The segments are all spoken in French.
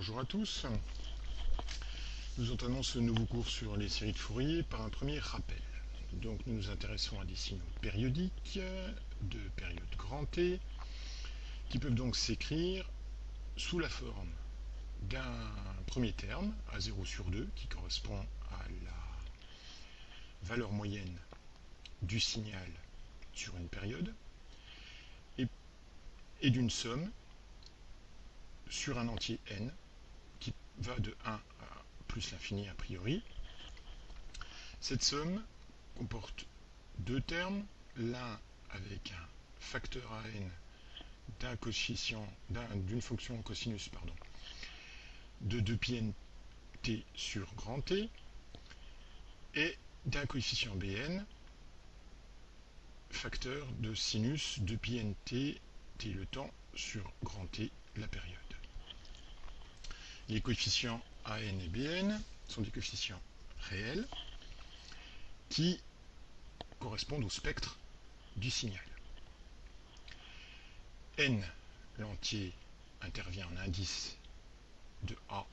Bonjour à tous. Nous entamons ce nouveau cours sur les séries de Fourier par un premier rappel. Donc nous nous intéressons à des signaux périodiques de période grand T qui peuvent donc s'écrire sous la forme d'un premier terme à 0 sur 2 qui correspond à la valeur moyenne du signal sur une période et d'une somme sur un entier n qui va de 1 à plus l'infini a priori. Cette somme comporte deux termes, l'un avec un facteur à n d'un coefficient d'une fonction cosinus de 2π n t sur grand T et d'un coefficient Bn facteur de sinus 2π n t t le temps sur grand T la période. Les coefficients an et bn sont des coefficients réels qui correspondent au spectre du signal. N, l'entier, intervient en indice de A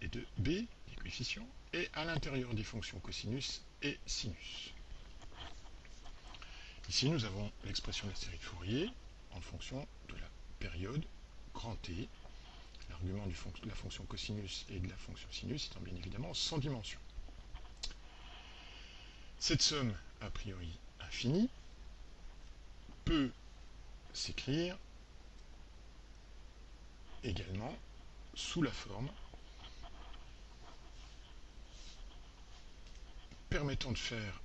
et de B, les coefficients, et à l'intérieur des fonctions cosinus et sinus. Ici, nous avons l'expression de la série de Fourier en fonction de la période grand T, l'argument de la fonction cosinus et de la fonction sinus étant bien évidemment sans dimension. Cette somme, a priori infinie, peut s'écrire également sous la forme permettant de faire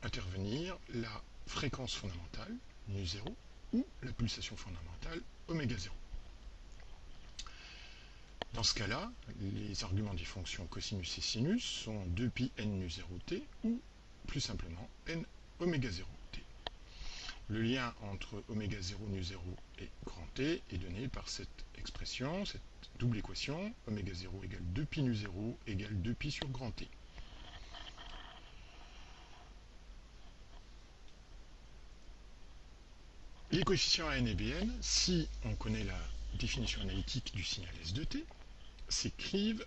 intervenir la fréquence fondamentale, nu0, ou la pulsation fondamentale, oméga 0. Dans ce cas-là, les arguments des fonctions cosinus et sinus sont 2π n nu0t ou, plus simplement, n oméga 0t. Le lien entre oméga 0 nu0 et grand T est donné par cette expression, cette double équation, oméga 0 égale 2π nu0 égale 2π sur grand T. Les coefficients an et bn, si on connaît la définition analytique du signal S de t, s'écrivent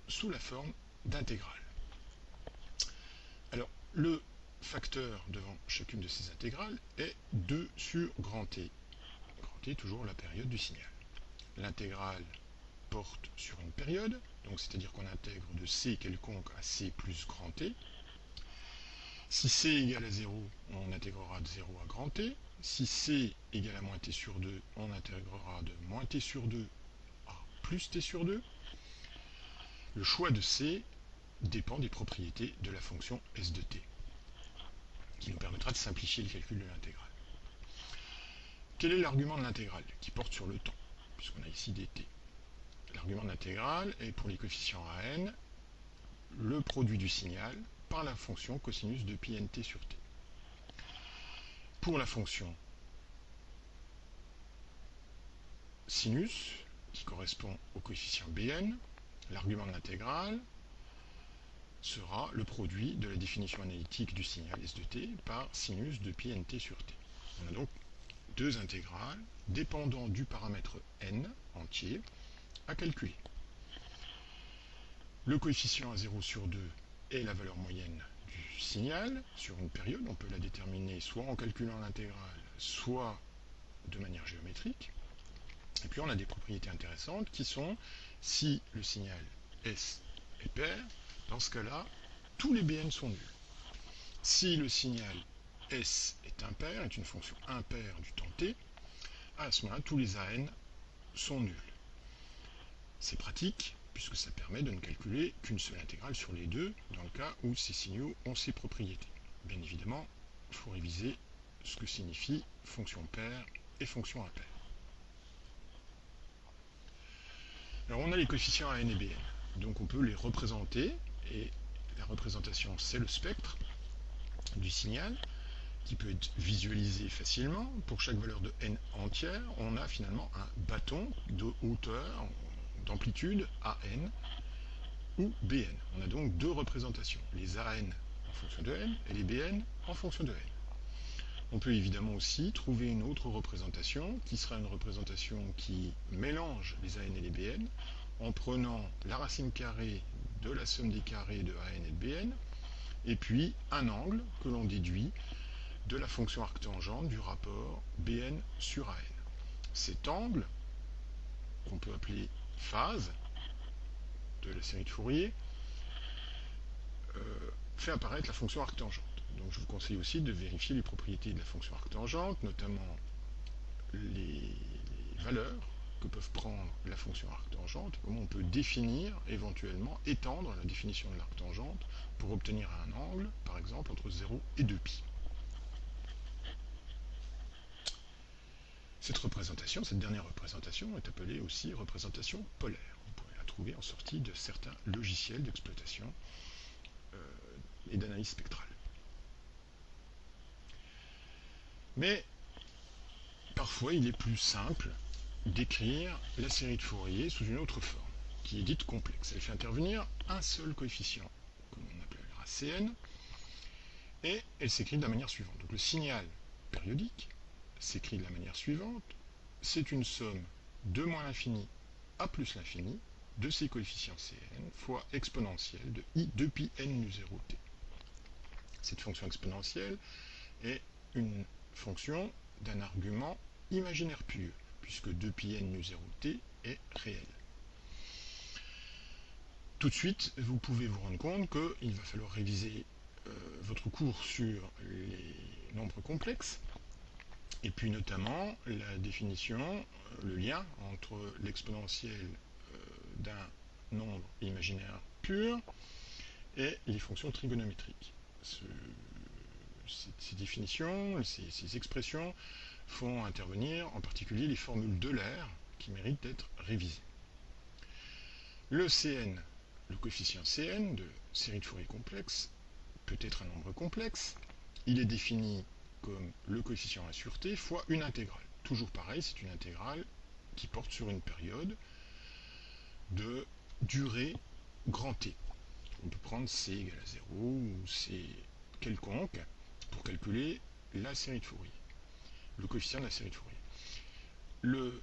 sous la forme d'intégrales. Alors, le facteur devant chacune de ces intégrales est 2 sur grand T. Grand T est toujours la période du signal. L'intégrale porte sur une période, donc c'est-à-dire qu'on intègre de c quelconque à c plus grand T. Si c égale à 0, on intégrera de 0 à grand T. Si c égale à moins t sur 2, on intégrera de moins t sur 2 à plus t sur 2. Le choix de c dépend des propriétés de la fonction S de t, qui nous permettra de simplifier le calcul de l'intégrale. Quel est l'argument de l'intégrale qui porte sur le temps, puisqu'on a ici des t? L'argument de l'intégrale est pour les coefficients à n, le produit du signal par la fonction cosinus de π n t sur t. Pour la fonction sinus, qui correspond au coefficient Bn, l'argument de l'intégrale sera le produit de la définition analytique du signal S de t par sinus de π n t sur t. On a donc deux intégrales dépendant du paramètre n entier à calculer. Le coefficient à 0 sur 2 est la valeur moyenne du signal sur une période. On peut la déterminer soit en calculant l'intégrale, soit de manière géométrique. Et puis on a des propriétés intéressantes qui sont, si le signal S est pair, dans ce cas-là, tous les Bn sont nuls. Si le signal S est impair, est une fonction impaire du temps t, à ce moment-là, tous les AN sont nuls. C'est pratique, puisque ça permet de ne calculer qu'une seule intégrale sur les deux, dans le cas où ces signaux ont ces propriétés. Bien évidemment, il faut réviser ce que signifie fonction paire et fonction impaire. Alors on a les coefficients an et bn, donc on peut les représenter, et la représentation c'est le spectre du signal, qui peut être visualisé facilement. Pour chaque valeur de n entière, on a finalement un bâton de hauteur, d'amplitude AN ou BN. On a donc deux représentations, les AN en fonction de n et les BN en fonction de n. On peut évidemment aussi trouver une autre représentation qui sera une représentation qui mélange les AN et les BN en prenant la racine carrée de la somme des carrés de AN et de BN et puis un angle que l'on déduit de la fonction arctangente du rapport BN sur AN. Cet angle, qu'on peut appeler phase de la série de Fourier, fait apparaître la fonction arctangente. Donc je vous conseille aussi de vérifier les propriétés de la fonction arctangente, notamment les valeurs que peuvent prendre la fonction arctangente, comment on peut définir, éventuellement étendre la définition de l'arctangente pour obtenir un angle, par exemple, entre 0 et 2π. Cette représentation, cette dernière représentation, est appelée aussi représentation polaire. Vous pouvez la trouver en sortie de certains logiciels d'exploitation et d'analyse spectrale. Mais parfois, il est plus simple d'écrire la série de Fourier sous une autre forme, qui est dite complexe. Elle fait intervenir un seul coefficient, que l'on appellera Cn, et elle s'écrit de la manière suivante. Donc le signal périodique s'écrit de la manière suivante. C'est une somme de moins l'infini à plus l'infini de ces coefficients Cn fois exponentielle de i 2π n nu 0t. Cette fonction exponentielle est une fonction d'un argument imaginaire pur, puisque 2π n nu 0t est réel. Tout de suite, vous pouvez vous rendre compte qu'il va falloir réviser votre cours sur les nombres complexes, et puis notamment la définition, le lien entre l'exponentielle d'un nombre imaginaire pur et les fonctions trigonométriques. Ces définitions, ces expressions font intervenir en particulier les formules d'Euler qui méritent d'être révisées. Le Cn, le coefficient Cn de série de Fourier complexe, peut être un nombre complexe. Il est défini comme le coefficient 1 sur t fois une intégrale. Toujours pareil, c'est une intégrale qui porte sur une période de durée grand T. On peut prendre c égale à 0 ou c quelconque pour calculer la série de Fourier, le coefficient de la série de Fourier.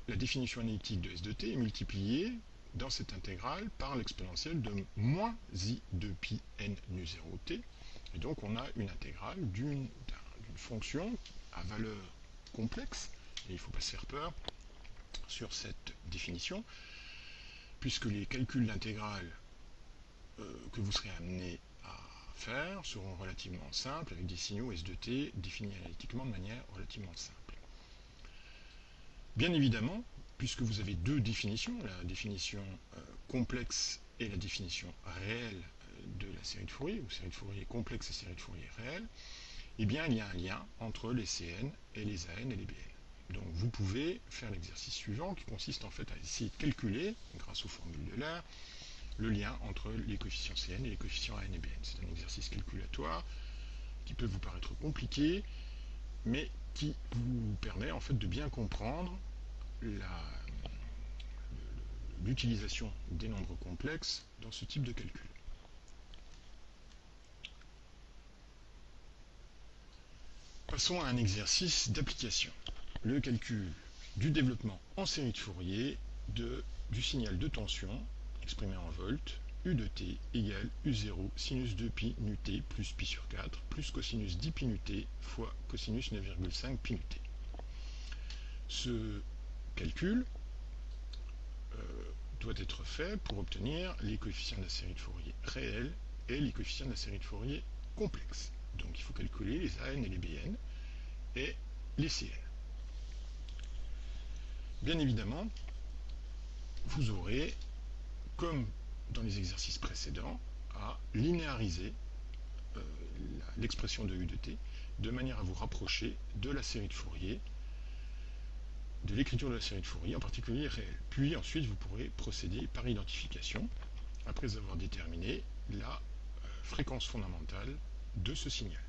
La définition analytique de S de t est multipliée dans cette intégrale par l'exponentielle de moins i 2π n nu 0t, et donc on a une intégrale d'une fonction à valeur complexe, et il ne faut pas se faire peur sur cette définition, puisque les calculs d'intégrale que vous serez amené à faire seront relativement simples, avec des signaux S de t définis analytiquement de manière relativement simple. Bien évidemment, puisque vous avez deux définitions, la définition complexe et la définition réelle de la série de Fourier, ou série de Fourier complexe et série de Fourier réelle, eh bien il y a un lien entre les Cn et les An et les Bn. Donc vous pouvez faire l'exercice suivant qui consiste en fait à essayer de calculer, grâce aux formules d'Euler, le lien entre les coefficients Cn et les coefficients An et Bn. C'est un exercice calculatoire qui peut vous paraître compliqué, mais qui vous permet en fait de bien comprendre l'utilisation des nombres complexes dans ce type de calcul. Passons à un exercice d'application. Le calcul du développement en série de Fourier du signal de tension exprimé en volts, U de t égale U0 sinus 2π nu t plus pi sur 4 plus cosinus 10 pi nu t fois cosinus 9,5 pi nu t. Ce calcul doit être fait pour obtenir les coefficients de la série de Fourier réels et les coefficients de la série de Fourier complexes. Donc il faut calculer les An et les Bn et les Cn. Bien évidemment, vous aurez, comme dans les exercices précédents, à linéariser l'expression de U de t de manière à vous rapprocher de la série de Fourier, de l'écriture de la série de Fourier, en particulier réelle. Puis ensuite, vous pourrez procéder par identification, après avoir déterminé la fréquence fondamentale de ce signal.